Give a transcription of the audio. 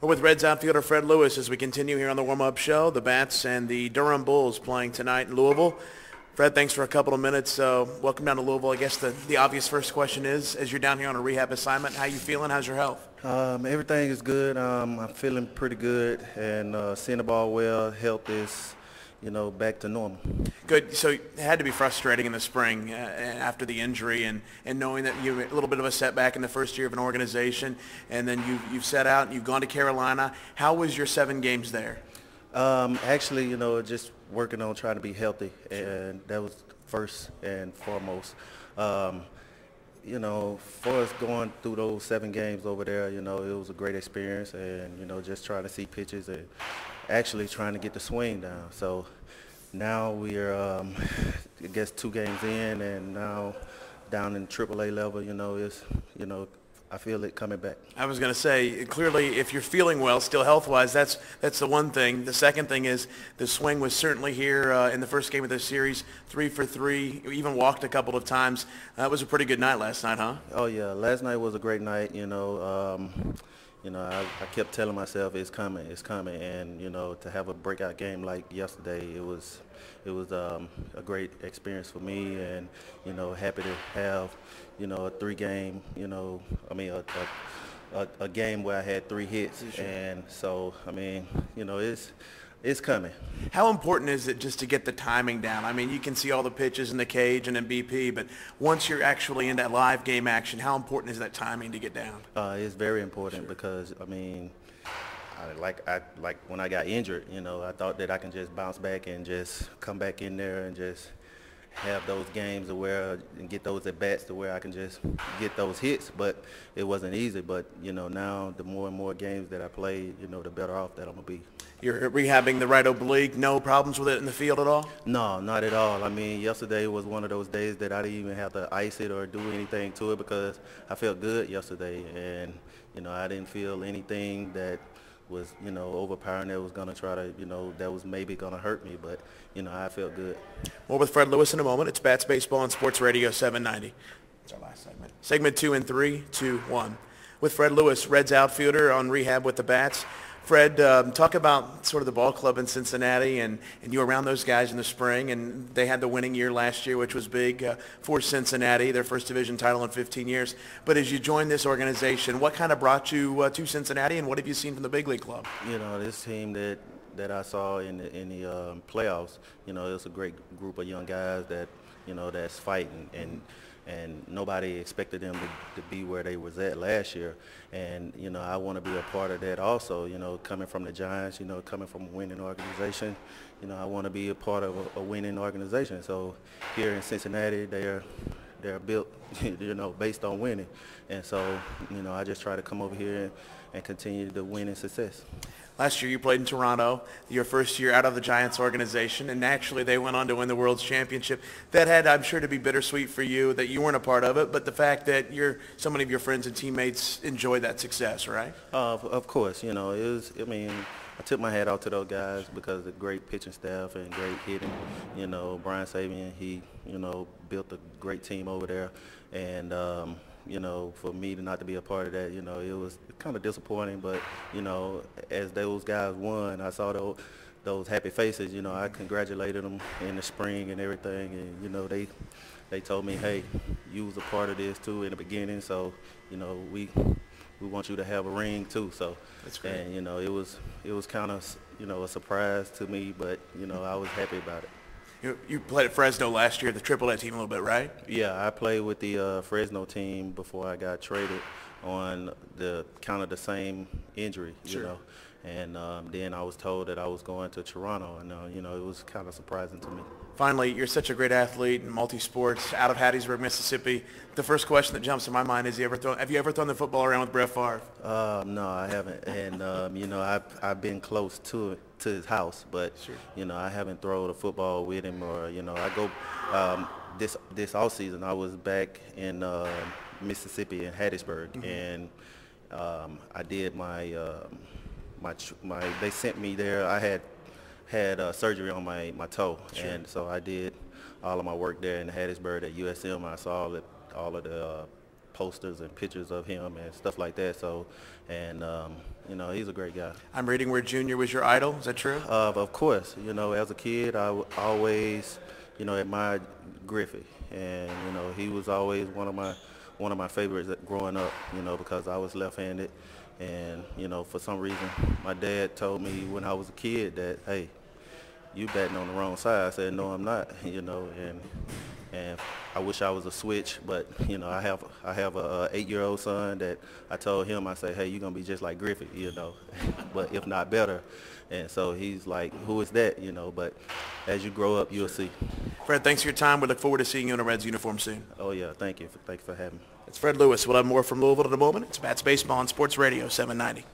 We're with Reds outfielder Fred Lewis as we continue here on the warm-up show. The Bats and the Durham Bulls playing tonight in Louisville. Fred, thanks for a couple of minutes. Welcome down to Louisville. I guess the obvious first question is, as you're down here on a rehab assignment, how you feeling? How's your health? Everything is good. I'm feeling pretty good, and seeing the ball well. Health is, back to normal. Good. So it had to be frustrating in the spring after the injury and knowing that you had a little bit of a setback in the first year of an organization, and then you've set out and you've gone to Carolina. How was your 7 games there? Actually, just working on trying to be healthy, and that was first and foremost. For us going through those 7 games over there, it was a great experience, and, just trying to see pitches and actually trying to get the swing down. So now we're, I guess, 2 games in, and now down in AAA level, I feel it coming back. I was going to say, clearly, if you're feeling well, still health-wise, that's the one thing. The second thing is the swing was certainly here in the first game of this series, 3 for 3. You even walked a couple of times. That was a pretty good night last night, huh? Oh yeah, last night was a great night. I kept telling myself it's coming, and to have a breakout game like yesterday, it was a great experience for me, and happy to have a 3-game, a game where I had 3 hits, sure. And so it's coming. How important is it just to get the timing down? I mean, you can see all the pitches in the cage and in BP, but once you're actually in that live game action, how important is that timing to get down? It's very important, sure. Because like when I got injured, I thought that I can just bounce back and just come back in there and just have those games and get those at bats to where I can just get those hits, but it wasn't easy. But now the more and more games that I play, the better off that I'm gonna be. You're rehabbing the right oblique. No problems with it in the field at all? No, not at all. I mean, yesterday was one of those days that I didn't even have to ice it or do anything to it because I felt good yesterday, and I didn't feel anything that was overpowering that was going to try to that was maybe going to hurt me, but I felt good. More with Fred Lewis in a moment. It's Bats Baseball on Sports Radio 790. It's our last segment. Segment 2 in 3, 2, 1. With Fred Lewis, Reds outfielder on rehab with the Bats. Fred, talk about sort of the ball club in Cincinnati, and you were around those guys in the spring, and they had the winning year last year, which was big for Cincinnati, their first division title in 15 years. But as you joined this organization, what kind of brought you to Cincinnati, and what have you seen from the big league club? This team that I saw in the playoffs, it's a great group of young guys that that's fighting, and nobody expected them to be where they was at last year. And, I want to be a part of that also, coming from the Giants, coming from a winning organization. I want to be a part of a winning organization. So here in Cincinnati, they're built, based on winning. And so, I just try to come over here and continue to win in success. Last year you played in Toronto, your first year out of the Giants organization, and naturally they went on to win the World's Championship. That had, I'm sure, to be bittersweet for you that you weren't a part of it, but the fact that so many of your friends and teammates enjoyed that success, right? Of course, it was, I took my hat off to those guys because of the great pitching staff and great hitting. Brian Sabian, he, built a great team over there, and for me not to be a part of that, it was kind of disappointing. But, as those guys won, I saw those happy faces. I congratulated them in the spring and everything. And, they told me, hey, you was a part of this too in the beginning. So, we want you to have a ring too. So, that's great. And, it was kind of, a surprise to me, but, I was happy about it. You played at Fresno last year, the AAA team a little bit, right? Yeah, I played with the Fresno team before I got traded on the kind of the same injury, Sure. And then I was told that I was going to Toronto, and, it was kind of surprising to me. Finally, you're such a great athlete and multi-sports out of Hattiesburg, Mississippi. The first question that jumps in my mind is, have you ever thrown the football around with Brett Favre? No, I haven't. And, I've been close to his house, but, sure. I haven't thrown a football with him, or, I go this off season. I was back in Mississippi in Hattiesburg, mm-hmm. And I did my they sent me there. I had surgery on my toe, sure. And so I did all of my work there in Hattiesburg at USM. I saw all of the posters and pictures of him and stuff like that. So, and you know, he's a great guy. I'm reading where Junior was your idol. Is that true? Of course, you know, as a kid, always, you know, admired Griffey, and you know, he was always one of my favorites growing up. You know, because I was left-handed, and you know, for some reason, my dad told me when I was a kid that, hey, you batting on the wrong side. I said, no, I'm not. You know, and I wish I was a switch, but you know, I have a 8-year-old son that I told him, I say, hey, you're gonna be just like Griffey, you know, but if not better. And so he's like, who is that, you know? But as you grow up, you'll see. Fred, thanks for your time. We look forward to seeing you in a Reds uniform soon. Oh yeah, thank you for having me. It's Fred Lewis. We'll have more from Louisville in a moment. It's Bats Baseball on Sports Radio 790.